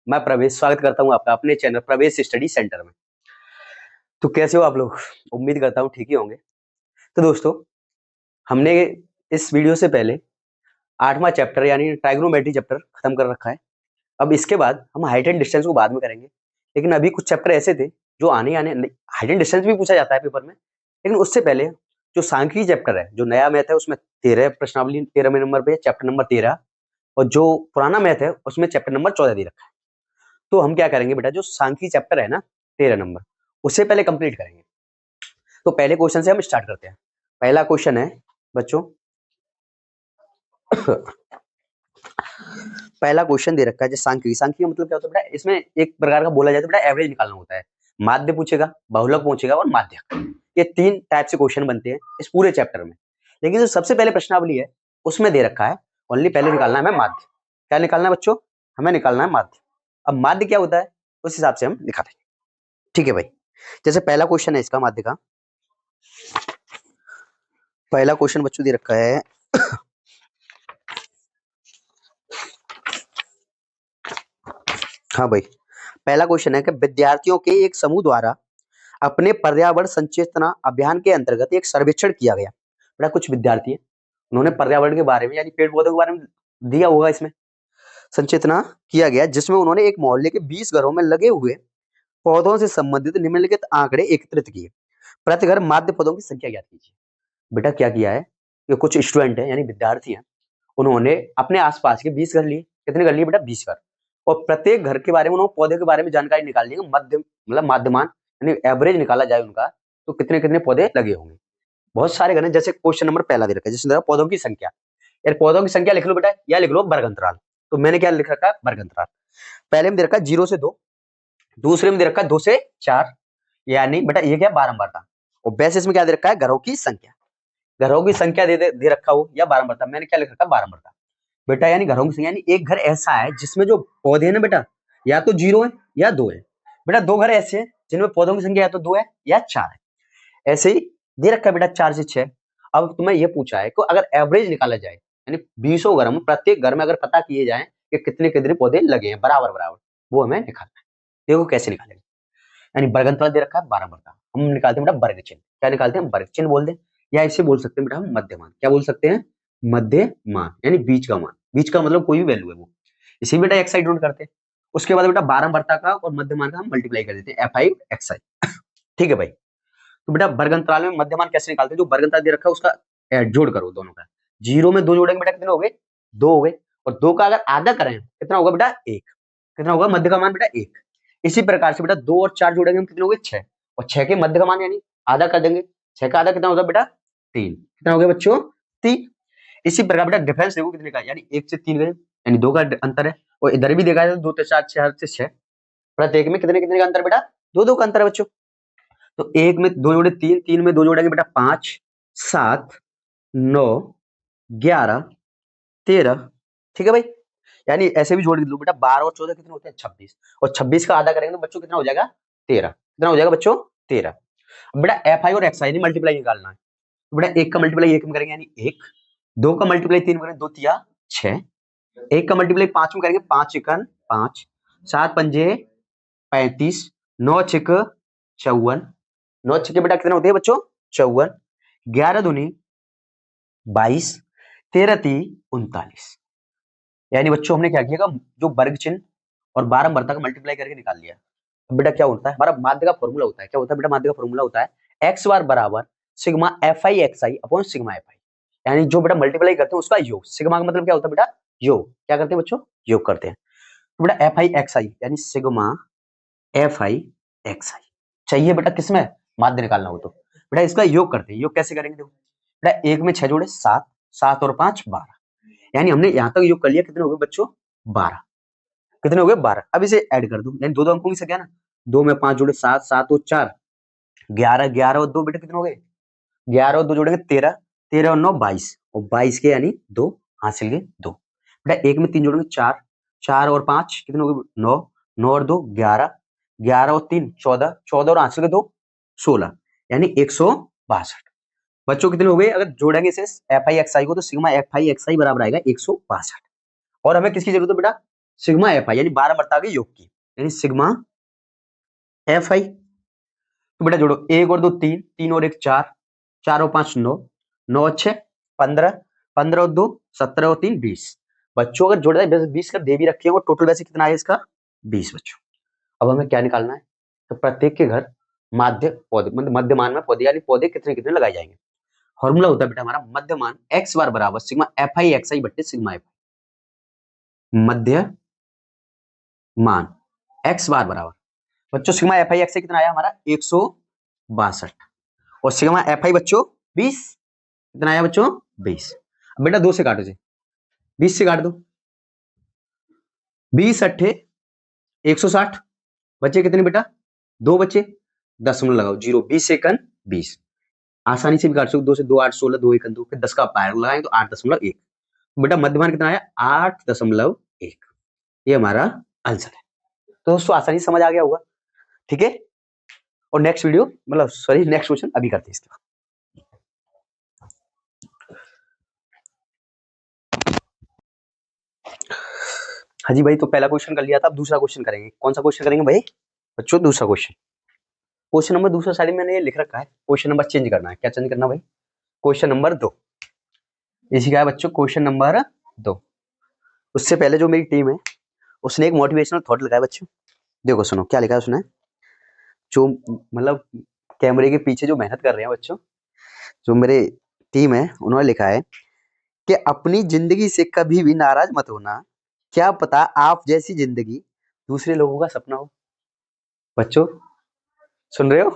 मैं प्रवेश स्वागत करता हूँ आपका अपने चैनल प्रवेश स्टडी सेंटर में। तो कैसे हो आप लोग? उम्मीद करता हूँ ठीक ही होंगे। तो दोस्तों, हमने इस वीडियो से पहले 8वां चैप्टर यानी ट्राइगोनोमेट्री चैप्टर खत्म कर रखा है। अब इसके बाद हम हाइट एंड डिस्टेंस को बाद में करेंगे, लेकिन अभी कुछ चैप्टर ऐसे थे जो आने आने हाइट एंड डिस्टेंस भी पूछा जाता है पेपर में, लेकिन उससे पहले जो सांख्यिकी चैप्टर है, जो नया मैथ है, उसमें 13 प्रश्नावली 13वें नंबर पे चैप्टर नंबर 13, और जो पुराना मैथ है उसमें चैप्टर नंबर 14 दे रखा है। तो हम क्या करेंगे बेटा, जो सांख्यिकी चैप्टर है ना 13 नंबर, उससे पहले कंप्लीट करेंगे। तो पहले क्वेश्चन से हम स्टार्ट करते हैं। पहला क्वेश्चन है बच्चों पहला क्वेश्चन दे रखा है, जैसे सांख्यिकी। सांख्यिकी मतलब क्या होता है बेटा, इसमें एक प्रकार का बोला जाता है बेटा, एवरेज निकालना होता है। माध्य पूछेगा, बहुलक पूछेगा और माध्यक, ये 3 टाइप से क्वेश्चन बनते हैं इस पूरे चैप्टर में। लेकिन जो सबसे पहले प्रश्नावली है उसमें दे रखा है ओनली पहले निकालना है हमें माध्य। क्या निकालना है बच्चों? हमें निकालना है माध्य। अब माध्य क्या होता है उस हिसाब से हम निकालेंगे। ठीक है भाई, जैसे पहला क्वेश्चन है इसका माध्य का। पहला क्वेश्चन बच्चों दे रखा है हाँ भाई, पहला क्वेश्चन है कि विद्यार्थियों के एक समूह द्वारा अपने पर्यावरण संचेतना अभियान के अंतर्गत एक सर्वेक्षण किया गया। बेटा कुछ विद्यार्थी हैं, उन्होंने पर्यावरण के बारे में यानी पेड़ पौधों के बारे में दिया होगा, इसमें संचेतना किया गया, जिसमें उन्होंने एक मोहल्ले के 20 घरों में लगे हुए पौधों से संबंधित निम्नलिखित आंकड़े एकत्रित किए। प्रति घर माध्य पौधों की संख्या ज्ञात कीजिए। बेटा क्या किया है कि कुछ स्टूडेंट है यानी विद्यार्थी हैं, उन्होंने अपने आसपास के 20 घर लिए। कितने घर लिए बेटा? 20 घर। और प्रत्येक घर के बारे में उन्होंने पौधे के बारे में जानकारी निकालनी है, मध्य मतलब माध्यमान यानी एवरेज निकाला जाए उनका, तो कितने कितने पौधे लगे होंगे। बहुत सारे घर हैं, जैसे क्वेश्चन नंबर पहला दे रखा है जिसमें पौधों की संख्या। यार पौधों की संख्या लिख लो बेटा, या लिख लो वर्ग अंतराल। तो मैंने क्या लिख रखा है? वर्ग अंतराल। पहले में दे रखा है 0 से 2, दूसरे में दे रखा है 2 से 4, यानी बेटा ये क्या बारंबारता। और बेसिस में क्या दे रखा है? घरों की संख्या। घरों की संख्या दे रखा हो या बारंबारता, मैंने क्या लिख रखा है? बारंबारता। बेटा यानी घरों की संख्या यानी एक घर ऐसा है जिसमें जो पौधे हैं ना बेटा, या तो 0 है या 2 है। बेटा 2 घर ऐसे हैं जिनमें पौधों की संख्या या तो 2 है या 4 है। ऐसे ही दे रखा है बेटा 4 से 6। अब तुम्हें ये पूछा है कि अगर एवरेज निकाला जाए यानी 20 घर में प्रत्येक घर में अगर पता किए जाए कि कितने कितने पौधे लगे हैं बराबर बराबर, वो हमें निकालना है। देखो कैसे निकालेंगे। यानी वर्ग अंतराल दे रखा है बारंबारता, हम निकालते हैं बेटा वर्ग चिन्ह। क्या निकालते हैं? वर्ग चिन्ह बोल दे, या इसे बोल सकते हैं बेटा हम मध्यमान। क्या बोल सकते हैं? मध्यमान यानी बीच का मान। बीच का मतलब कोई भी वैल्यू है वो, इसी बेटा एक्स आई डोंट करते हैं। उसके बाद बेटा बारंबारता का और मध्यमान का हम मल्टीप्लाई कर देते हैं एफ आई एक्स आई। ठीक है भाई। तो बेटा वर्ग अंतराल में मध्यमान कैसे निकालते हैं? जो वर्ग अंतराल दे रखा है उसका जोड़ करो दोनों का। 0 में 2 जोड़ेंगे बेटा कितने हो गए? 2 हो गए। और 2 का अगर आधा करें कितना होगा बेटा? 1। कितना होगा मध्य का मान बेटा? 1। इसी प्रकार से बेटा 2 और 4 जोड़ेंगे हम कितने हो गए? 6। और 6 के मध्य का मान यानी आधा कर देंगे, 6 का आधा कितना होगा बेटा? 3। कितना हो गया बच्चों? 3। इसी प्रकार बेटा डिफरेंस देखो कितने का, यानी 1 से 3 गए यानी 2 का अंतर है। और इधर भी देखा जाए तो 2 से 4, 4 से 6, प्रत्येक में कितने कितने का अंतर बेटा? 2 2 का अंतर है बच्चों। तो 1 में 2 जोड़े 3, 3 में 2 जोड़ेंगे बेटा 5, 7, 9, 11, 13। ठीक है भाई। यानी ऐसे भी जोड़ लो बेटा, 12 और 14 कितने होते हैं? 26। और 26 का आधा करेंगे तो बच्चों कितना हो जाएगा? 13। कितना हो जाएगा बच्चों? 13। बेटा एफ आई और एक्स आई मल्टीप्लाई निकालना है। तो बेटा 1 का मल्टीप्लाई 1 में करेंगे यानी 1, 2 का मल्टीप्लाई 3 में करेंगे 2 तिया 6, 1 का मल्टीप्लाई 5 में करेंगे 5 एकन 5, 7 पंजे 35, 9 छिक 54, 9 छिके बेटा कितने होते हैं बच्चों? 54, 11 दूनी 22, 13 ती 39। यानी बच्चों हमने क्या किया, जो वर्ग चिन्ह और बारंबारता का मल्टीप्लाई करके निकाल लिया। अब बेटा क्या होता है हमारा माध्य का फॉर्मूला होता है? क्या होता है बेटा? माध्य का फॉर्मूला होता है एक्स बार बराबर sigma F I x I upon sigma F I, यानी जो बेटा मल्टीप्लाई करते हैं उसका योग। सिग्मा का मतलब क्या होता है बेटा? योग। क्या करते हैं बच्चों? योग करते हैं। तो बेटा एफ आई एक्स आई यानी सिग्मा एफ आई एक्स आई चाहिए बेटा किसमें? माध्य निकालना हो तो बेटा इसका योग करते हैं। योग कैसे करेंगे? देखो बेटा 1 में 6 जोड़े 7, 7 और 5 12, यानी हमने यहां तक योग कर लिया। कितने हो गए बच्चों? 12। कितने हो गए? 12। अब इसे ऐड कर दो, यानी दो दो अंकों की संख्या ना। 2 में 5 जोड़े 7, 7 और 4 11, 11 और 2 बेटा कितने हो गए? 11 और 2 जोड़ेंगे 13, 13 और 9 22, और 22 के यानी 2 हासिल के 2। बेटा 1 में 3 जोड़ेंगे 4, 4 और 5 कितने हो गए? 9, 9 और 2 11, 11 और 3 14, 14 और हासिल के 2 16, यानी 162। बच्चों कितने हो गए? अगर जोड़ेंगे इसे एफ आई एक्स आई को तो सिग्मा एफ आई एक्स आई बराबर आएगा 162। और हमें किसकी जरूरत है बेटा? सिग्मा एफ आई, यानी बारंबारता के योग की, यानी सिग्मा एफ आई। तो बेटा जोड़ो, एक और दो तीन, तीन और एक चार, चार और पांच नौ, नौ और छह 15, 15 और दो 17 और तीन 20। बच्चों अगर जोड़ा जाए 20 कर दे भी रखे हैं, टोटल वैसे कितना है इसका 20 बच्चों। अब हमें क्या निकालना है, तो प्रत्येक के घर माध्य पौधे, मतलब मध्यमान में पौधे, यानी पौधे कितने कितने लगाए जाएंगे। फॉर्मूला होता है बेटा हमारा मध्यमान एक्स बार बराबर सिग्मा एफ आई एक्स आई बट्टे सिग्मा एफ। मध्य मान एक्स बार बराबर बच्चों सिग्मा एफ आई एक्स कितना आया हमारा 162, और सिग्मा एफ आई बच्चों 20, कितना आया बच्चों 20। अब बेटा 2 से काटो जी, 20 से काट दो, 20 अट्ठे 160, बच्चे कितने बेटा 2 बच्चे, दशमलव लगाओ 0, 20 सेकंड 20, आसानी से भी काट सकते, 2 से 2 8 16, 2 1 2, फिर 10 का पायर लगाएंगे तो 8.1। बेटा मध्यमान कितना आया 8.1, ये हमारा आंसर है। तो दोस्तों आसानी से समझ आ गया होगा, ठीक है। और नेक्स्ट वीडियो मतलब सॉरी नेक्स्ट क्वेश्चन अभी करते हैं इसके बाद। हाँ जी भाई, तो पहला क्वेश्चन कर लिया था, अब दूसरा क्वेश्चन करेंगे। कौन सा क्वेश्चन करेंगे भाई बच्चों, दूसरा क्वेश्चन। क्वेश्चन नंबर दूसरा साइड में मैंने ये लिख रखा है, क्वेश्चन नंबर चेंज करना है। क्या चेंज करना भाई, क्वेश्चन नंबर 2, इसी का है बच्चों क्वेश्चन नंबर 2। उससे पहले जो मेरी टीम है उसने एक मोटिवेशनल थॉट लगाया बच्चों, देखो सुनो क्या लिखा है उसने। जो मतलब कैमरे के पीछे जो मेहनत कर रहे हैं बच्चों, जो मेरे टीम है, उन्होंने लिखा है कि अपनी जिंदगी से कभी भी नाराज मत होना, क्या पता आप जैसी जिंदगी दूसरे लोगों का सपना हो। बच्चों सुन रहे हो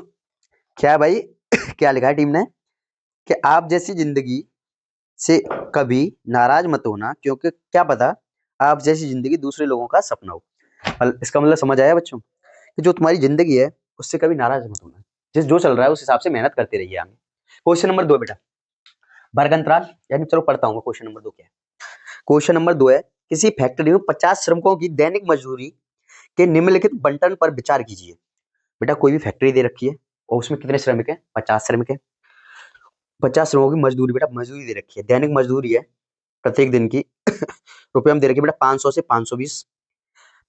क्या भाई क्या लिखा है टीम ने, कि आप जैसी जिंदगी से कभी नाराज मत होना, क्योंकि क्या पता आप जैसी जिंदगी दूसरे लोगों का सपना हो। इसका मतलब समझ आया बच्चों, कि जो तुम्हारी जिंदगी है उससे कभी नाराज मत होना, जिस जो चल रहा है उस हिसाब से मेहनत करते रहिए आगे। क्वेश्चन नंबर 2 बेटा, वर्ग अंतराल, यानी चलो पढ़ता हूँ क्वेश्चन नंबर 2 क्या है। क्वेश्चन नंबर 2 है, किसी फैक्ट्री में 50 श्रमिकों की दैनिक मजदूरी के निम्नलिखित बंटन पर विचार कीजिए। बेटा कोई भी फैक्ट्री दे रखी है और उसमें कितने श्रमिक है 50 श्रमिक है, 50 श्रमिकों की मजदूरी, बेटा मजदूरी दे रखी है, दैनिक मजदूरी है प्रत्येक दिन की रुपये में दे रखी है बेटा 500 से 520,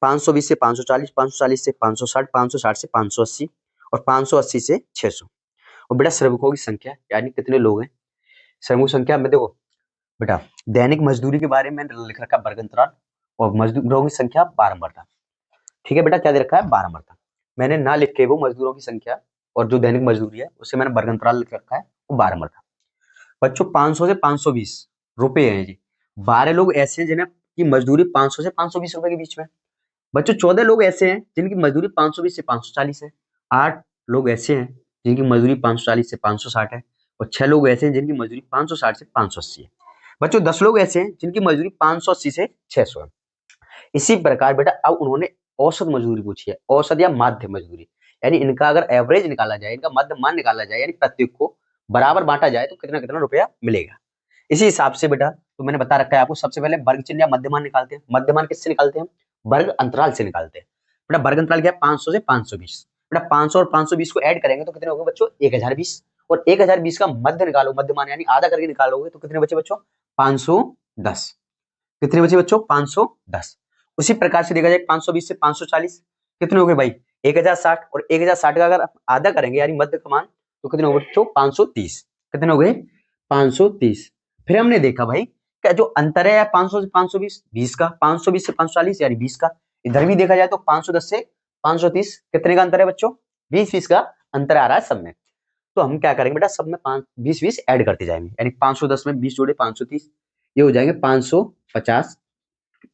520 से 540, 540 से 560, 560 से 580 और 580 से 600। और बेटा श्रमिकों की संख्या यानी कितने लोग हैं, श्रमिकों की संख्या में देखो बेटा दैनिक मजदूरी के बारे में लिख रखा वर्ग अंतराल, और मजदूरों की संख्या बारंबारता। ठीक है बेटा क्या दे रखा है बारंबारता, मैंने ना लिख के वो मजदूरों की संख्या और जो दैनिक मजदूरी है उससे मैंने वर्ग अंतराल लिख रखा है वो बारंबारता। बच्चों 500 से 520 रुपए हैं जी, 12 लोग ऐसे हैं जिन्हें की मजदूरी 500 से 520 रुपए के बीच में। बच्चों 14 लोग ऐसे हैं जिनकी मजदूरी 520 से 540 है, 8 लोग ऐसे हैं जिनकी मजदूरी 540 से 560 है, और 6 लोग ऐसे हैं जिनकी मजदूरी 560 से 580 है। बच्चों 10 लोग ऐसे हैं जिनकी मजदूरी 580 से 600 है। इसी प्रकार बेटा अब उन्होंने औसत मजदूरी पूछी है, औसत या माध्य मजदूरी, यानी इनका अगर एवरेज निकाला जाए, इनका मध्य मान निकाला जाए, यानी प्रत्येक को बराबर बांटा जाए तो कितना कितना रुपया मिलेगा। इसी हिसाब से बेटा तो मैंने बता रखा है आपको, सबसे पहले वर्ग चिन्ह या मध्यमान निकालते हैं। मध्यमान किससे निकालते हैं, वर्ग अंतराल से निकालते हैं। बेटा वर्ग अंतराल क्या है 500 से 520, बेटा 500 और 520 को ऐड करेंगे तो कितने होंगे बच्चों 1020, और 1020 का मध्य निकालो, मध्यमान यानी आधा करके निकालोगे तो कितने बचे बच्चों 510, कितने बचे बच्चों 510। उसी प्रकार से देखा जाए 520 से 540 कितने हो गए भाई 1060, और 1060 का अगर आधा करेंगे यानी मध्य का मान तो कितने हो गए बच्चों 530, कितने हो गए 530। फिर हमने देखा भाई क्या जो अंतर है 500 से 520 20 का, 520 से 540 यानी 20 का, इधर भी देखा जाए तो 510 से 530 कितने का अंतर है बच्चों 20 का अंतर आ रहा है सब में। तो हम क्या करेंगे बेटा सब में 20 ऐड करते जाएंगे, यानी 510 में 20 जोड़े 530, ये हो जाएंगे 550,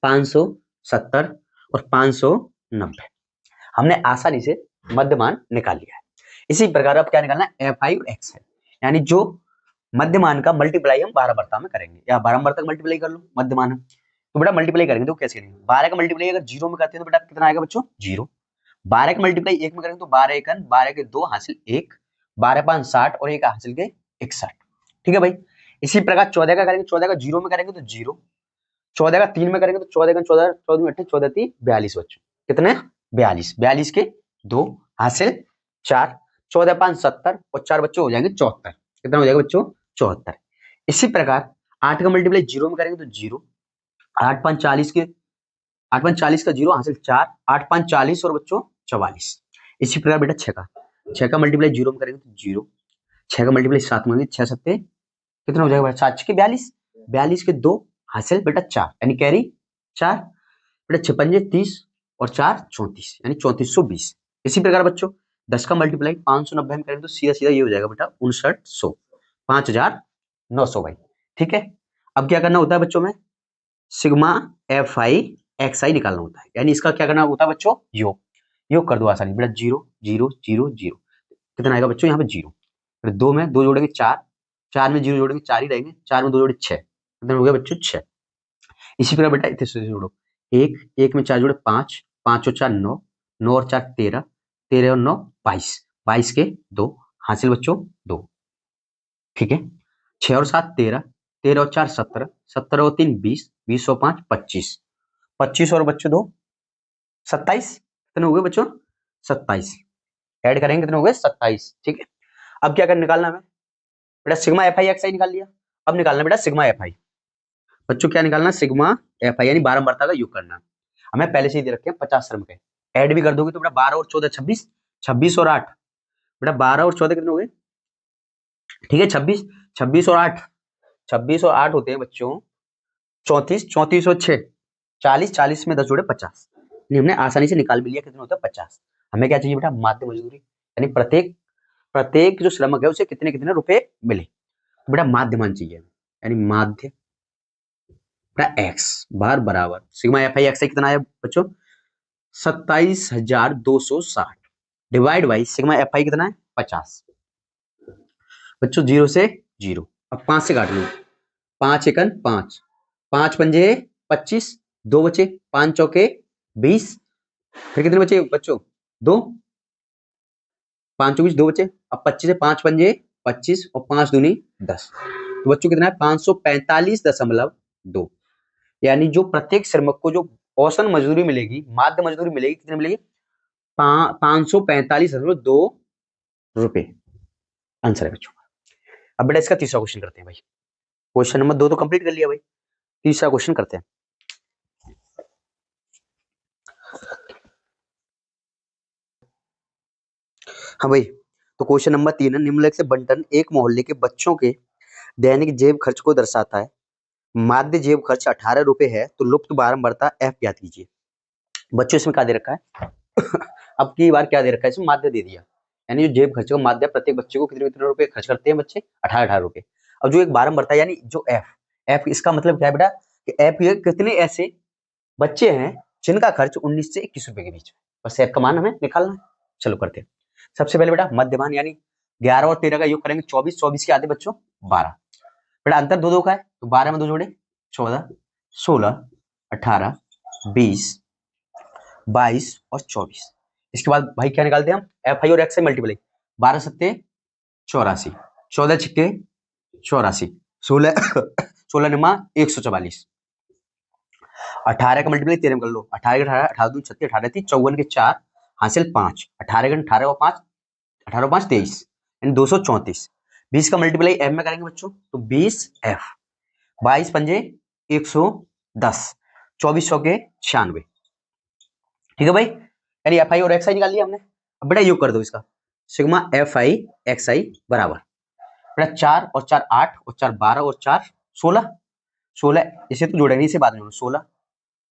570 और 590। हमने आसानी से मध्यमान निकाल लिया है। इसी प्रकार अब क्या निकालना है एफ आई और एक्स है, यानी जो मध्यमान का मल्टीप्लाई हम बारंबारता में करेंगे, या बारंबारता का मल्टीप्लाई कर लो मध्यमान है तो बेटा मल्टीप्लाई करेंगे तो कैसे करेंगे 12 का मल्टीप्लाई अगर 0 में करते हैं तो बेटा कितना आएगा बच्चों 0, 12 का मल्टीप्लाई 1 में करेंगे तो 12 1 12 के 2 हासिल 1, 12 5 60 और 1 हासिल के 61। ठीक है भाई। इसी प्रकार 14 का करेंगे, 14 का 0 में करेंगे तो 0, 14 का 3 में करेंगे तो 14 का 14, 14 में 8, 14 3 42 बच्चों, कितने 42, 42 के 2 हासिल 4, 14 5 70 और 4 बच्चों हो जाएंगे 74, कितना हो जाएगा बच्चों 74। इसी प्रकार 8 का मल्टीप्लाई 0 में करेंगे तो 0, 8 5 40 के 8 5 40 का 0 हासिल 4, 8 5 40 और बच्चों 44। इसी प्रकार बेटा 6 का मल्टीप्लाई 0 में करेंगे तो 0, 6 का मल्टीप्लाई 7 में 6 सत्ते कितना हो जाएगा बेटा 7 के 42, 42 के 2 हासिल बेटा 4 यानी कैरी 4, बेटा 6 पंजे 30 और 4 34 यानी 3420। इसी प्रकार बच्चों 10 का मल्टीप्लाई 590 में करेंगे तो सीधा सीधा ये हो जाएगा बेटा 5900, 5900 भाई। ठीक है, अब क्या करना होता है बच्चों में, सिग्मा एफ आई एक्स आई निकालना होता है, यानी इसका क्या करना होता है बच्चों, योग। योग कर दो आसानी बेटा, 0 0 0 0 कितना आएगा बच्चों यहाँ पे 0, फिर 2 में 2 जोड़ेंगे 4, 4 में 0 जोड़ेंगे 4 ही रहेंगे, 4 में 2 जोड़े 6, कितना हो गया बच्चों 6। इसी प्रकार बेटा इतने से जोड़ो, 1 1 में 4 जोड़े 5, 5 और 4 9, 9 और 4 13, 13 और 9 22, 22 के 2 हासिल बच्चों 2। ठीक है, 6 और 7 13, 13 और 4 17, 17 और 3 20, 20 और 5 25, 25 और बच्चों 2 27, कितने हो गए बच्चों 27, ऐड करेंगे कितने हो गए 27। ठीक है, अब क्या कर निकालना है बेटा, सिग्मा एफ आई एक्स आई निकाल लिया, अब निकालना बेटा सिग्मा एफ आई। बच्चों क्या निकालना, सिग्मा एफ आई यानी बारंबारता का योग करना। हमें पहले से ही दे रखे हैं 50 श्रम के, ऐड भी कर दोगे तो बेटा 12 और 14 26, 26 और 8 बेटा 12 और 14 कितने हो गए, ठीक है 26, 26 और 8, 26 और 8 होते हैं बच्चों 34, 34 और 6 40, 40 में 10 जोड़े 50, हमने आसानी से निकाल भी लिया कितना होता है 50। हमें क्या चाहिए बेटा, माध्य मजदूरी, यानी प्रत्येक प्रत्येक जो श्रमिक है उसे कितने कितने रुपए मिले, तो बेटा माध्यमान चाहिए, यानी माध्य एक्स बार बराबर सिग्मा एफ आई एक्स कितना आया बच्चों 27,260 divide by sigma F I कितना है 50। बच्चों 0 से 0, अब 5 से काट लो, 5 एकन 5, 5 पंजे 25, 2 बचे, 5 चौके 20, फिर कितने बचे बच्चों 2, 5 24 2 बचे, अब 25 से 5 पंजे 25 और 5 दूनी 10, तो बच्चों कितना है 545.2, यानी जो प्रत्येक श्रमिक को जो औसत मजदूरी मिलेगी, माध्य मजदूरी मिलेगी, कितनी मिलेगी 545.2 रुपए, आंसर है बच्चों। अब बेटा इसका तीसरा क्वेश्चन करते हैं भाई, क्वेश्चन नंबर 2 तो कंप्लीट कर लिया भाई, तीसरा क्वेश्चन करते हैं। हाँ भाई, तो क्वेश्चन नंबर 3 है, निम्नलिखित से बंटन एक मोहल्ले के बच्चों के दैनिक जेब खर्च को दर्शाता है, माध्य जेब खर्च 18 रुपए है तो लुप्त बारंबारता एफ ज्ञात कीजिए। बच्चों इसमें क्या दे रखा है अब की बार क्या दे रखा है, इसमें माध्य दे दिया, यानी जो जेब खर्च का माध्य प्रत्येक बच्चे को कितने कितने रुपए खर्च करते हैं बच्चे 18 रुपए। अब जो एक बारंबारता यानी जो एफ, एफ इसका मतलब क्या है बेटा कि एफ ये कितने ऐसे बच्चे हैं जिनका खर्च 19 से 21 रुपए के बीच में, बस एफ का मान हमें निकालना है। चलो करते हैं, सबसे पहले बेटा मध्यमान यानी 11 और 13 का योग करेंगे 24, 24 के आधे बच्चों 12, बेटा अंतर 2 2 का है तो 12 में 2 जोड़े 14, 16, 18, 20, 22 और 24। इसके बाद भाई क्या निकालते हैं हम, एफ आई और एक्स आई मल्टीप्लाई, 12 सत्ते 84, 14 छिक्के 84, 16 16 निमा 144, 18 का मल्टीप्लाई 13 कर लो, 18 18 18 2 36, 18 3 54 के 4 हासिल 5, 18 18 और 5 18 5 23 यानी 234। 20 का मल्टीप्लाई एफ में करेंगे बच्चों तो 20 एफ, 22 पंजे 110, 24 सौ के 96। ठीक है भाई, यानी एफ आई और एक्स आई निकाल लिया हमने। अब बेटा योग कर दो इसका, सिग्मा एफ आई एक्स आई बराबर बेटा 4 और 4 8 और 4 12 और 4 16, 16 इसे तो जोड़ेंगे, इसे बाद में 16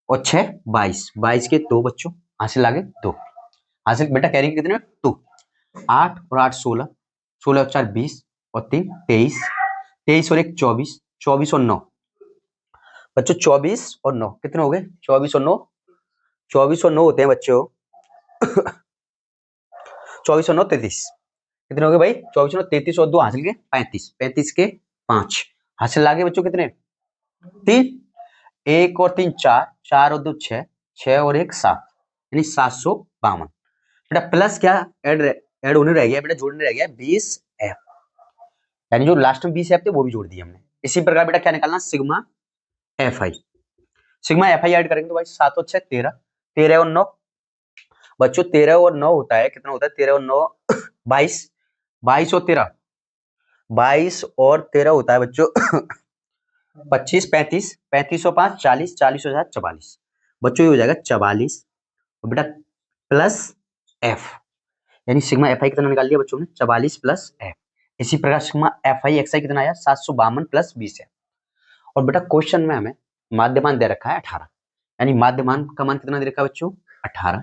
और 6 22, 22 के 2 बच्चों हासिल आगे 2, हासिल बेटा कैरी कितने 2, 8 और 8 16, 16 और 4 20 और 3 23, 23 और 1 24, 24 और 9 बच्चों 24 और 9 कितने हो गए 24 और 9, 24 और 9 होते हैं बच्चों 24 और 9 33, कितने हो गए भाई 24 और 33 और 2 हासिल के 35, 35 के 5 हासिल लागे बच्चों कितने 3, 1 और 3 4, 4 और 2 6, 6 और 1 7 यानी 752। बेटा प्लस क्या ऐड होने रह गया बेटा, जोड़ने रह गया 20 एफ, यानी जो लास्ट में 20 एफ थे वो भी जोड़ दिए हमने। इसी प्रकार बेटा क्या निकालना sigma F I, sigma F I add करेंगे तो भाई 7 और 6 13, 13 और 9 बच्चों 13 और 9 होता है कितना होता है 13 और 9 22, 22 और 13 22 और 13 होता है बच्चों 25 35, 35 और 5 40, 40 और 7 44। बच्चों ये हो जाएगा 44 और बेटा प्लस एफ, यानी सिग्मा एफ आई कितना निकाल लिया बच्चों ने 44 प्लस एफ। इसी प्रकार सिग्मा एफ आई एक्स आई कितना आया 752 प्लस 20 है। और बेटा क्वेश्चन में हमें माध्यमान दे रखा है 18, यानी माध्यमान का मान कितना दे रखा है बच्चों 18।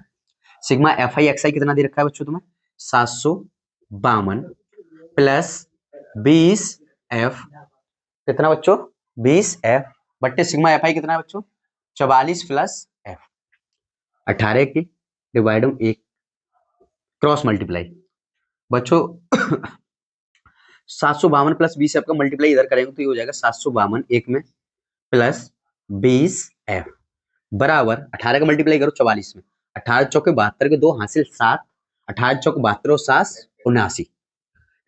सिग्मा एफ आई एक्स आई कितना दे रखा है बच्चों तुम्हें 752 प्लस 20 एफ, कितना बच्चों 20 एफ बट्टे सिग्मा एफ आई कितना है बच्चों 44 प्लस एफ। 18 की डिवाइड हम एक क्रॉस मल्टीप्लाई बच्चों 752 प्लस 20 एफ का मल्टीप्लाई इधर करेंगे तो ये हो जाएगा 752 एक में प्लस 20 एफ बराबर 18 का मल्टीप्लाई करो 44 में, 18 चौके 72 के 2 हासिल 7, 18 चौके 72 और 7 79,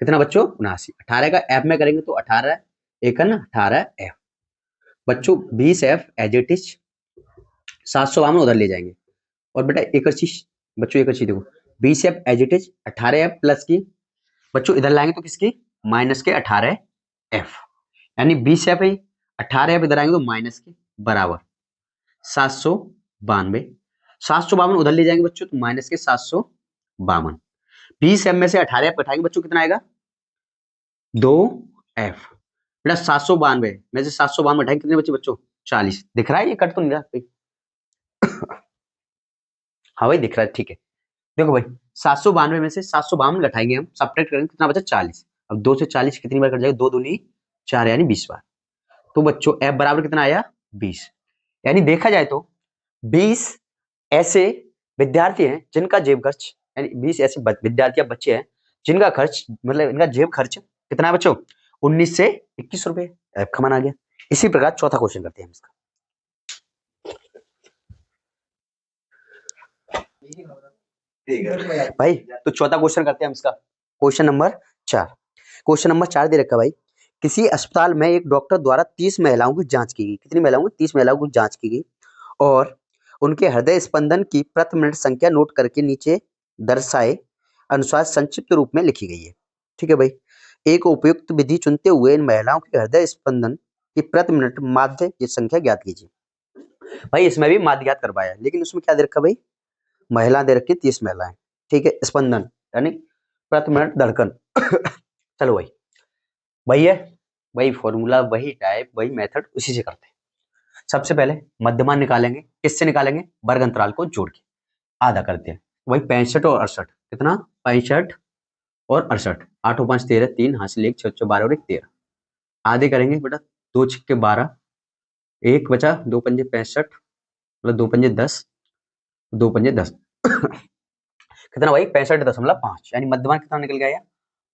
कितना बच्चों 79। 18 का एफ में करेंगे तो 18 एक 18 एफ बच्चों 20 एफ एज इट इज 752 उधर ले जाएंगे। और बेटा एक और चीज बच्चों, एक और चीज देखो 20 F as it is 18 F plus की बच्चों इधर लाएंगे तो किसकी माइनस के 18 एफ, यानी 20 एफ है 18 एफ इधर आएंगे तो माइनस के बराबर 752, 752 उधर ले जाएंगे बच्चों तो माइनस के 752। 20 एफ में से 18 एफ घटाएंगे बच्चों कितना आएगा 2 एफ, बेटा 752 में से 752 घटाएंगे कितने बच्चे बच्चों 40, दिख रहा है ये कट तो नहीं रहा भाई हाँ भाई दिख रहा है ठीक है। देखो भाई 752 में से 752 घटाएंगे हम सब्ट्रैक्ट करेंगे कितना बचा 40। अब 2 से 40 कितनी बार कट जाएगा 2 दूनी 4 यानी 20 बार। तो बच्चों एफ बराबर कितना आया 20, यानी देखा जाए तो 20 ऐसे विद्यार्थी हैं जिनका जेब खर्च, यानी 20 ऐसे विद्यार्थी बच्चे हैं जिनका खर्च मतलब इनका जेब खर्च कितना है बच्चों 19 से 21 रुपए, एफ का मान आ गया। इसी प्रकार चौथा क्वेश्चन करते हैं हम इसका। भाई तो चौथा क्वेश्चन करते हैं हम इसका, क्वेश्चन नंबर 4। क्वेश्चन नंबर 4 दे रखा भाई, किसी अस्पताल में एक डॉक्टर द्वारा 30 महिलाओं की जांच की गई, कितनी महिलाओं की 30 महिलाओं की जांच की गई और उनके हृदय स्पंदन की प्रति मिनट संख्या नोट करके नीचे दर्शाए अनुसार संक्षिप्त रूप में लिखी गई है। ठीक है भाई, एक उपयुक्त विधि चुनते हुए इन महिलाओं के हृदय स्पंदन की प्रति मिनट माध्य की संख्या ज्ञात कीजिए। भाई इसमें भी माध्य ज्ञात करवाया, लेकिन उसमें क्या दे रखा भाई महिला दे रखी 30 महिलाएं, ठीक है, स्पंदन यानी प्रति मिनट धड़कन चलो भाई भैया वही फॉर्मूला वही टाइप वही मेथड उसी से करते हैं। सबसे पहले मध्यमान निकालेंगे, किससे निकालेंगे वर्ग अंतराल को जोड़ के आधा करते हैं, वही 65 और 68, कितना 65 और 68, 8 और 5 13, 3 हासिल 1 6 12 और 1 13, आधे करेंगे बेटा 2 छक्के 12, 1 बचा 2 पंजे 65 मतलब 2 पंजे 10, 2 पंजे 10 कितना भाई 65.5, यानी मध्यमान कितना निकल गया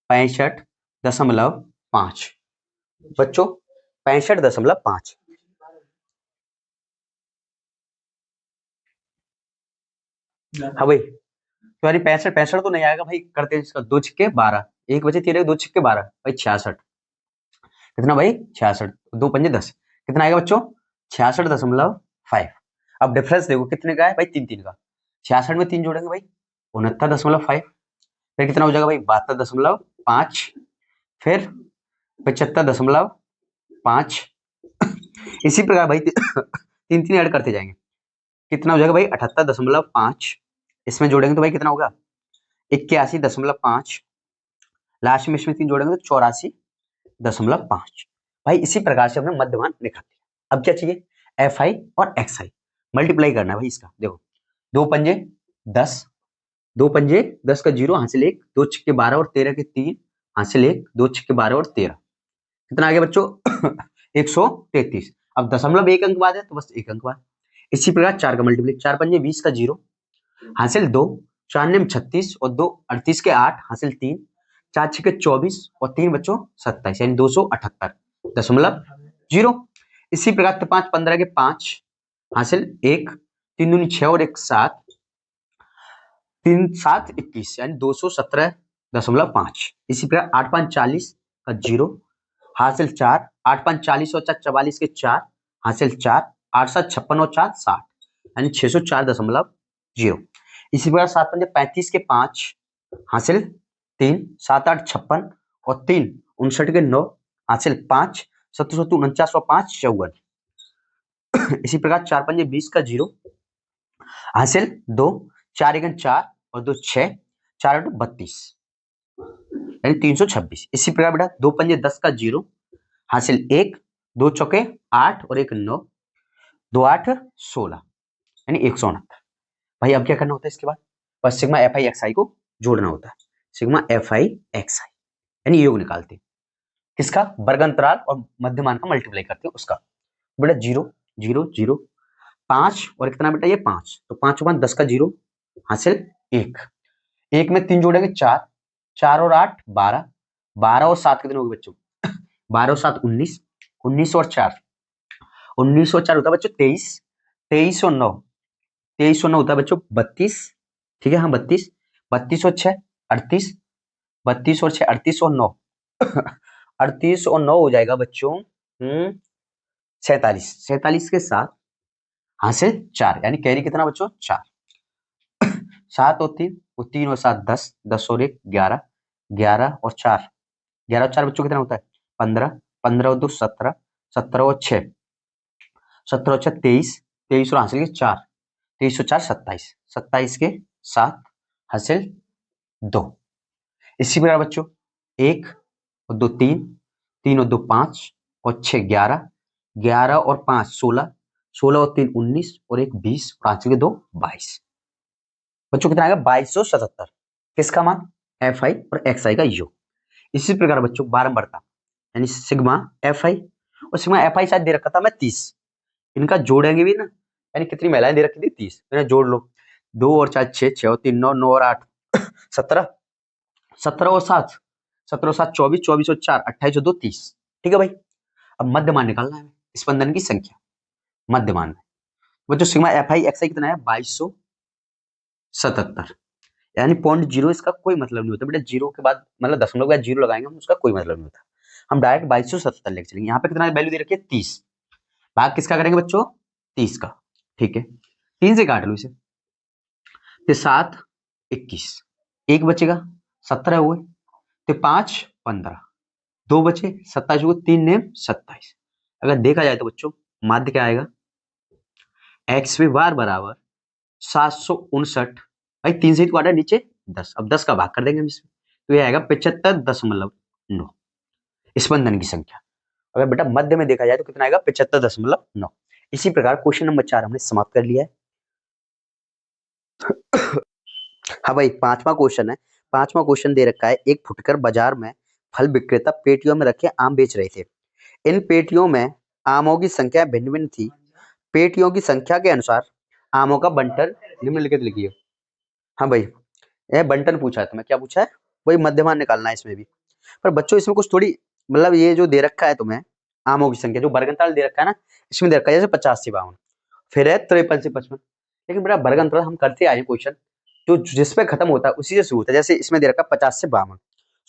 65.5 बच्चों 65.5। हाँ भाई तो यानी 65 तो नहीं आएगा भाई, करते हैं इसका 2 छक्के 12, 1 बचे 13 2 छक्के 12 भाई 66, कितना भाई 66, 2 पंजे 10 कितना आएगा बच्चों 66.5। अब डिफरेंस देखो कितने का है भाई 3 3 का, 66 में 3 जोड़ेंगे भाई 69.5, फिर कितना हो जाएगा भाई 72.5, फिर 75.5 इसी प्रकार भाई 3 3 ऐड करते जाएंगे, कितना हो जाएगा भाई 78.5, इसमें जोड़ेंगे तो भाई कितना होगा 81.5, लास्ट में इसमें 3 जोड़ेंगे तो 84.5। भाई इसी प्रकार से हमने मध्यमान निकाल दिया। अब क्या चाहिए एफ आई और एक्स आई मल्टीप्लाई करना है भाई इसका। देखो 2 पंजे 10, 2 पंजे 10 का 0 हासिल 1, 2 छक्के 12 और 13 के 3 हासिल 1, 2 छक्के 12 और 13, कितना आ गया बच्चों 133। अब दशमलव 1 अंक बाद है तो बस 1 अंक बाद। इसी प्रकार 4 का मल्टीप्लाई 4 पंजे 20 का 0 हासिल 2, 4 निम 36 और 2 38 के 8 हासिल 3, 4 छक्के 24 और 3 बच्चों 27 यानी 278.0। इसी प्रकार 5 15 के 5 हासिल 1, 3 दूनी 6 और 1 7, 3 7 21 यानी 217.5। इसी प्रकार 8 5 40 का 0 हासिल 4, 8 5 40 और 4 44 के 4 हासिल 4, 8 7 56 और 4 60 यानी 604.0। इसी प्रकार 7 5 35 के 5 हासिल 3, 7 8 56 और 3 59 के 9 हासिल 5, 7 7 49 और 5 54। इसी प्रकार 4 5 20 का 0 हासिल 2, 4 एकन 4 और 2 6, 4 8 32 यानी 326। इसी प्रकार बेटा 2 पंजे 10 का 0, हासिल 1, 2 चौके 8 और 1 9, 2 8 16 यानी 169। भाई अब क्या करना होता है इसके बाद? बस सिग्मा एफ आई एक्स आई को जोड़ना होता है। सिग्मा एफ आई एक्स आई यानी योग निकालते हैं किसका? वर्ग अंतराल और मध्यमान का मल्टीप्लाई करते हैं उसका। बेटा 0 0 0 5 और कितना बेटा ये 5, तो 5 5 10 का 0, हासिल 1, 1 में 3 जोड़ेंगे 4, 4 और 8 12, 12 और 7 कितने हो गए बच्चों? 12 और 7 19, 19 और 4 19 और 4 होता है बच्चों 23, 23 और 9 23 और 9 होता है बच्चों 32, ठीक है हाँ 32, 32 और 6 38, 32 और 6 38 और 9 38 और 9 हो जाएगा बच्चों 47, 47 के साथ हासिल 4 यानी कैरी कितना बच्चों? 4, 7 और 3 वो 3 और 7 10, 10 और 1 11, 11 और 4 11 और 4 बच्चों कितना होता है? 15, 15 और 2 17, 17 और 6 17 और 6 23, 23 और हासिल के 4, 23 और 4 27, 27 के साथ हासिल 2। इसी प्रकार बच्चों 1 और 2 3, 3 और 2 5 और 6 11, 11 और 5 16, 16 और 3 19 और 1 20 और हासिल के 2 22। बच्चों कितना आएगा? 2277। किसका मान? एफ आई और एक्स आई का योग। इसी प्रकार बच्चों बारंबारता यानी सिग्मा एफ आई और सिग्मा एफ आई शायद दे रखा था मैं 30, इनका जोड़ेंगे भी ना, यानी कितनी महिलाएं दे रखी थी 30, इन्हें जोड़ लो 2 और 4 6, 6 और 3 9, 9 और 8 17, 17 और 7 17 और 7 24, 24 और 4 28 और 2 30। ठीक है भाई, अब मध्यमान निकालना है स्पंदन की संख्या मध्यमान में। बच्चों सिग्मा एफ आई एक्स आई कितना है? 2277 यानी 0.0 इसका कोई मतलब नहीं होता बेटा, जीरो के बाद मतलब दशमलव के बाद जीरो लगाएंगे हम उसका कोई मतलब नहीं होता, हम डायरेक्ट 2277 लेके चलेंगे। यहाँ पे कितना वैल्यू दे रखी है? 30, भाग किसका करेंगे बच्चों? 30 का, ठीक है 3 से काट लो इसे, तो 7 21, 1 बचेगा 17 हुए, तो 5 15, 2 बचे 27 हुए, 3 ने 27। अगर देखा जाए तो बच्चों माध्य क्या आएगा? एक्स वी बार बराबर 759, भाई 3 से ही तो काटा नीचे 10, अब 10 का भाग कर देंगे हम इसमें, तो ये आएगा 75.9 स्पंदन की संख्या। अगर बेटा मध्य में देखा जाए तो कितना आएगा? 75.9। इसी प्रकार क्वेश्चन नंबर 4 हमने समाप्त कर लिया है। हाँ भाई पांचवा क्वेश्चन है। पांचवा क्वेश्चन दे रखा है, एक फुटकर बाजार में फल विक्रेता पेटियों में रखे आम बेच रहे थे। इन पेटियों में आमों की संख्या भिन्न भिन्न थी। पेटियों की संख्या के अनुसार आमों का बंटन निम्नलिखित लिखिए। हाँ भाई यह बंटन पूछा है, तुम्हें क्या पूछा है? वही मध्यमान निकालना है इसमें भी। पर बच्चों इसमें कुछ थोड़ी मतलब ये जो दे रखा है तुम्हें आमों की संख्या, जो बर्गनताल दे रखा है ना, इसमें दे रखा है जैसे 50 से 52, फिर है 53 से 55। लेकिन बेटा बर्गनताल हम करते आए क्वेश्चन जो जिसपे खत्म होता है उसी से शुरू होता है। जैसे इसमें दे रखा है 50 से 52,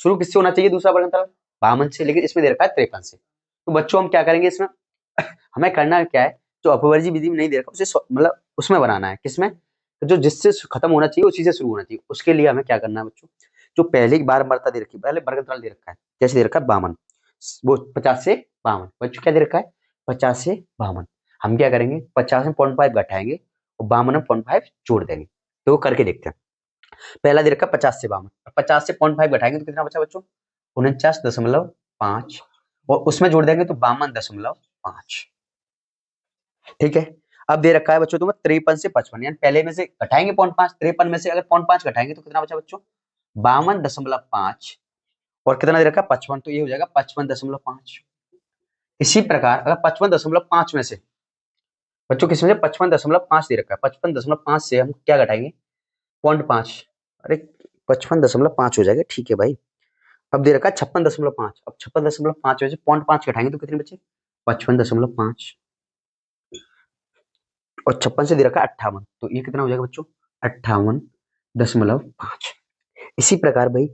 शुरू किससे होना चाहिए? दूसरा बर्गनताल 52 से, लेकिन इसमें दे रखा है 53 से। तो बच्चों हम क्या करेंगे इसमें? हमें करना क्या है, जो अपवर्जी विधि में नहीं दे रखा उसे मतलब उसमें बनाना है। किसमें? जो जिससे खत्म होना चाहिए उसी से शुरू होना चाहिए। उसके लिए हमें क्या करना है बच्चों, जो पहले की बारंबारता दे रखी है, पहले वर्गमूल दे रखा है, जैसे दे रखा है 52, वो 50 से 52, बच्चों क्या दे रखा है? 50 से 52। हम क्या करेंगे? 50 में 0.5 घटाएंगे और 52 में 0.5 जोड़ देंगे। तो वो करके देखते हैं। पहला दे रखा है 50 से 52, 50 से 0.5 घटाएंगे तो कितना बचा बच्चों? 49.5 और उसमें जोड़ देंगे तो 52.5। ठीक है, अब दे रखा है बच्चों तुम्हें 53 से 55, यानी पहले में से घटाएंगे 0.5, 53 में से अगर 0.5 घटाएंगे तो कितना बचा बच्चों? 52.5 और कितना दे रखा है? 55, तो ये हो जाएगा 55.5। इसी प्रकार अगर 55.5 में से बच्चों किसमें से 55.5 दे रखा है, 55.5 से हम क्या घटाएंगे? 0.5, अरे 55.5 हो जाएगा, ठीक है भाई। अब दे रखा है 56.5, अब 56.5 में से 0.5 घटाएंगे तो कितने बचे? 55.5 और 56 से दे रखा है 58, तो ये कितना हो जाएगा बच्चों? 58.5। इसी प्रकार भाई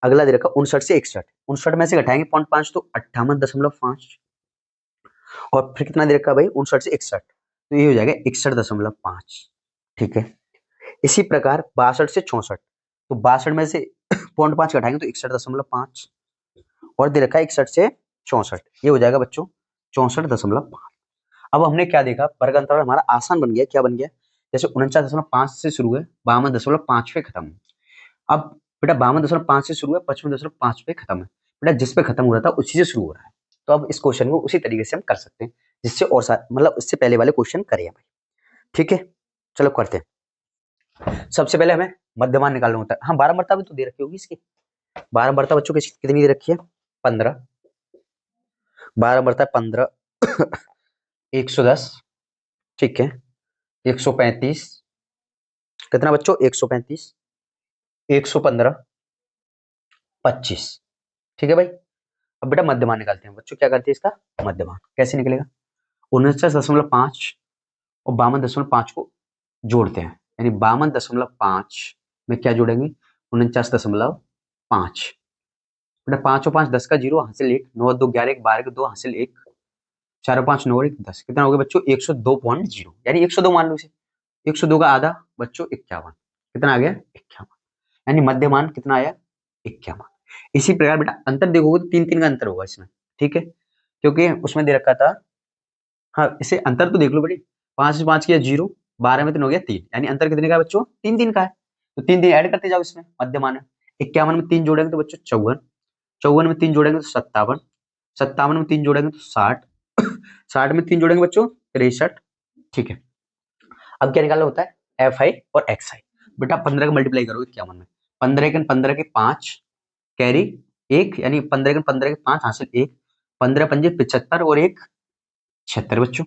अगला दे रखा 59 से 61, 59 में से घटाएंगे 0.5 तो 58.5 और फिर कितना दे रखा है भाई? 59 से 61, तो ये हो जाएगा 61.5। ठीक है, इसी प्रकार 62 से 64, तो 62 में से 0.5 घटाएंगे तो 61.5 और दे रखा है 61 से 64, ये हो जाएगा बच्चों 64.5। अब हमने क्या देखा? वर्ग अंतराल हमारा आसान बन गया। क्या बन गया? जैसे 49.5 से शुरू है, 52.5 पे खत्म है। अब बेटा 52.5 से शुरू है, 55.5 पे खत्म है। बेटा जिस पे खत्म हो रहा था उसी से शुरू हो रहा है। तो अब इस क्वेश्चन को उसी तरीके से हम कर सकते हैं जिससे और मतलब इससे पहले वाले क्वेश्चन करें भाई। ठीक है, चलो करते हैं। सबसे पहले हमें मध्यमान निकालना होता है। हाँ, बारंबारता भी तो दे रखी होगी इसकी। बारंबारता बच्चों की कितनी दे रखी है? 15। बारंबारता 15 110, ठीक है, 135, कितना बच्चों? 135, 115, 25। ठीक है भाई। अब बेटा मध्यमान निकालते हैं बच्चों। क्या करते हैं इसका मध्यमान? कैसे निकलेगा? 49.5 और 52.5 को जोड़ते हैं, यानी 52.5 में क्या जोड़ेंगे? 49.5। बेटा 5 और 5 10 का जीरो, हासिल 1, 9 2 11, 1 12 के 2, हासिल 1, 4 और 5 9 और 1 10, कितना हो गया बच्चों? 102.0, यानी 102 मान लो इसे। 102 का आधा बच्चों 51, कितना आ गया? 51, यानी मध्यमान कितना आया? 51। इसी प्रकार बेटा अंतर देखोगे तो 3 3 का अंतर होगा इसमें, ठीक है, क्योंकि उसमें दे रखा था। हाँ, इसे अंतर तो देख लो बेटी। 5 से 5 किया 0, 12 में 3 हो गया 3, यानी अंतर कितने का है बच्चों? 3 3 का है। तो 3 3 ऐड करते जाओ इसमें मध्यमान में। 51 में 3 जोड़ेंगे तो बच्चों 54, 54 में 3 जोड़ेंगे तो 57, 57 में 3 जोड़ेंगे तो 60, 60 में 3 जोड़ेंगे बच्चों 63। ठीक है, अब क्या निकालना होता है? एफ आई और एक्स आई। बेटा 15 का मल्टीप्लाई करो 51 में। 15 के 15 के 5, कैरी 1, यानी 15 के 15 के 5, हासिल 1, 15 पंजे 75 और 1 76 बच्चों।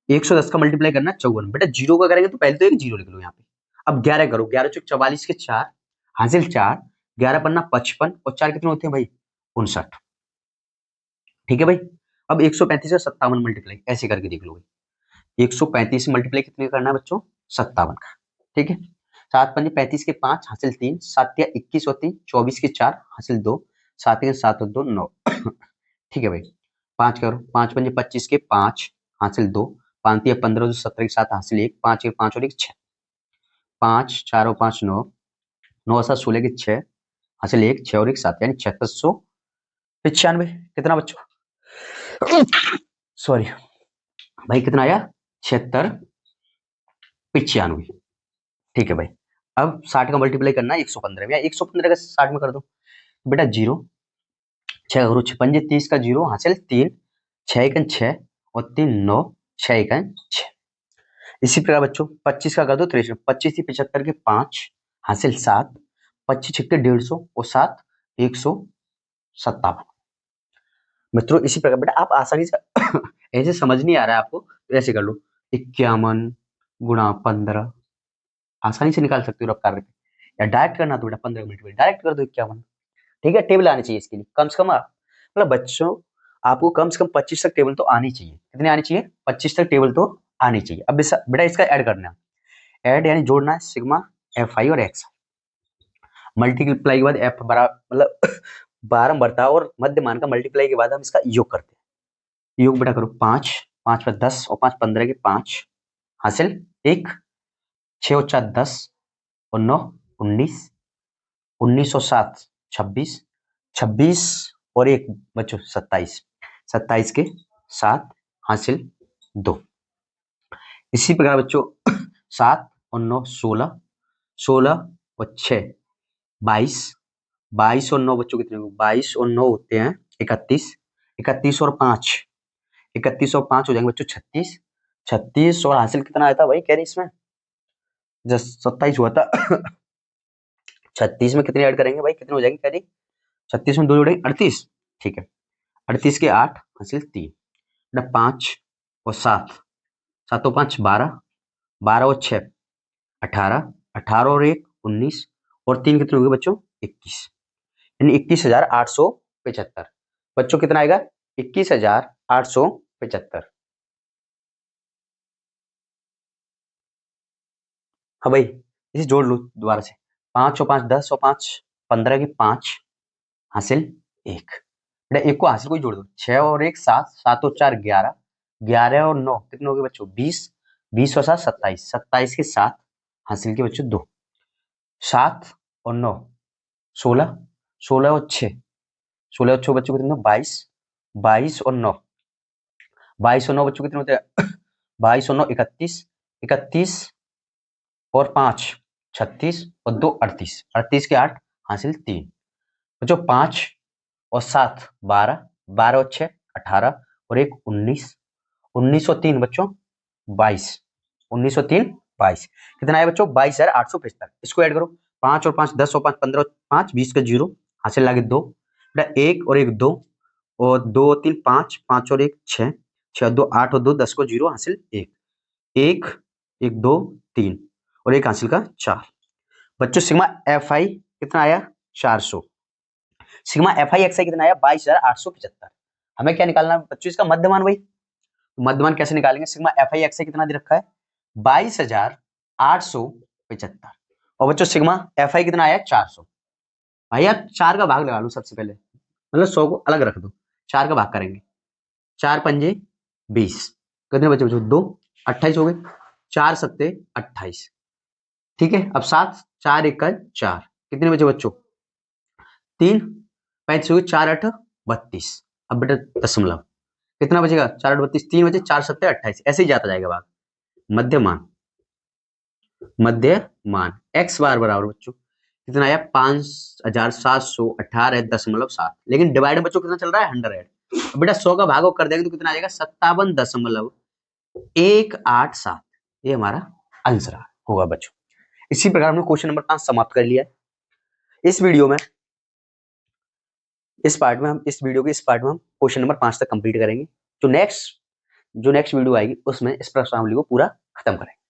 110 का मल्टीप्लाई करना 54। बेटा जीरो का करेंगे तो पहले तो एक जीरो लिख लो यहाँ पे। अब 11 करो, 11 चौक 44 के 4, हासिल 4, 11 पन्ना 55 और 4 कितने होते हैं भाई? 59। ठीक है भाई। अब 135 का 57 मल्टीप्लाई ऐसे करके देख लो भाई। 135 मल्टीप्लाई कितने का करना है बच्चों? 57 का। ठीक है, 7 पंजे 35 के 5, हासिल 3, 7 या 21 और 3 24 के 4, हासिल 2, 7 के 7 और 2 9। ठीक है भाई। 5 करो, 5 पंजे 25 के 5, हासिल 2, 5 या 15 17 के 7, हासिल 1, 5 के 5 और 1 6, 5 4 और 5 9, 9 7 16 के 6, हासिल 1, 6 और 1 7, यानी 7695। कितना बच्चों? सॉरी भाई, कितना आया? 7695। ठीक है भाई। अब 60 का मल्टीप्लाई करना है 115 में, या 115 का 60 में कर दो। बेटा जीरो, 6 करो, 6 पंजे 30 का जीरो, हासिल 3, 6 एकन 6 और 3 9, 6 एकन 6। इसी प्रकार बच्चों 25 का कर दो 63, 25 थी 75 के 5, हासिल 7, 25 छिक्के 150 और 7 157। मित्रों इसी प्रकार बेटा आप आसानी से ऐसे समझ नहीं आ रहा है आपको तो ऐसे कर लो, 51 गुणा 15, आसानी से निकाल सकते हो रफ कार्य पे। या डायरेक्ट करना तो बेटा 15 मिनट में डायरेक्ट कर दो 51। ठीक है, टेबल आनी चाहिए इसके लिए कम से कम मतलब बच्चों आपको कम से कम 25 तक टेबल तो आनी चाहिए। कितनी आनी चाहिए? 25 तक टेबल तो आनी चाहिए। अब बेटा इसका ऐड करना है, ऐड यानी जोड़ना है सिग्मा एफ आई और एक्स। मल्टीप्लाई के बाद एफ बराबर मतलब बारंबारता और मध्यमान का मल्टीप्लाई के बाद हम इसका योग करते हैं। योग बेटा करो 5, 5 पर 10 और 5 15 के 5, हासिल 1, 6 और 4 10 और 9 19, 19 और 7 26, 26 और 1 बच्चों 27, 27 के 7, हासिल 2। इसी प्रकार बच्चों 7 और 9 16, 16 और 6 22, 22 और 9 बच्चों कितने? 22 और 9 होते हैं 31, 31 और 5, 31 और 5 हो जाएंगे बच्चों 36, 36 और हासिल कितना आया था भाई कैरी इसमें? जस्ट 27 हुआ था। 36 में कितने ऐड करेंगे भाई? कितने हो जाएंगे कैरी? 36 में 2 जोड़ेंगे 38। ठीक है, 38 के 8, हासिल 3, 5 और 7, 7 और 5 12, 12 और 6 18, 18 और 1 19 और 3 कितने हो गए बच्चों? 21, यानी 21,875। बच्चों कितना आएगा? 21,875। हाँ भाई, इसे जोड़ लो दोबारा से। 5 और 5 10 और 5 15 की 5, हासिल 1। बेटा एक को हासिल को ही जोड़ दो। 6 और 1 7, 7 और 4 11, 11 और 9 कितने हो गए बच्चों? 20, 20 और 7 27, 27 के 7, हासिल के बच्चों 2, 7 और 9 16, 16 और 6, 16 और 6 बच्चों कितने? 22, 22 और 9, 22 और 9 बच्चों कितने होते हैं? 22 और 9 31, 31 और 5 36 और 2 38, 38 के 8 हासिल 3 बच्चों, 5 और 7 12, 12 और 6 18 और 1 19, 19 और 3 बच्चों 22, 19 और 3 22, कितना है बच्चों 22,875। इसको ऐड करो, 5 और 5 10 और 5 15 और 5 20 का 0 हासिल लागे 2, बेटा 1 और 1 2 और 2 और 3 5, 5 और 1 6, 6 और 2 8 और 2 10 को 0 हासिल 1, 1 1 2 3 और 1 हासिल का 4। बच्चों सिग्मा एफ आई कितना आया 400, सिग्मा एफ आई एक्स आई कितना आया 22,875। हमें क्या निकालना है बच्चों इसका मध्यमान भाई, मध्यमान कैसे निकालेंगे, सिग्मा एफ आई एक्स आई कितना दे रखा है 22,875 और बच्चों सिग्मा एफ आई कितना आया 400। भैया 4 का भाग लगा लो सबसे पहले, मतलब 100 को अलग रख दो, 4 का भाग करेंगे, 4 पंजे 20, कितने बचे बच्चों 2 28 हो गए, 4 सत्ते 28, ठीक है। अब 7 4 1 का 4, कितने बचे बच्चों 3 35 हो गए, 4 8 32, अब बेटा दशमलव कितना बचेगा 4 8 32, 3 बचे 4 सत्ते 28, ऐसे ही जाता जाएगा भाग। मध्यमान, मध्यमान x बार बराबर बच्चों कितना आया 5,718.7, लेकिन डिवाइड बच्चों कितना चल रहा है 100, बेटा 100 का भाग कर देंगे तो कितना आ जाएगा 57.187, ये हमारा आंसर होगा बच्चों। इसी प्रकार हमने क्वेश्चन नंबर 5 समाप्त कर लिया है। इस वीडियो में इस पार्ट में हम क्वेश्चन नंबर 5 तक कंप्लीट करेंगे। जो नेक्स्ट वीडियो आएगी उसमें इस प्रश्नावली को पूरा खत्म करेंगे।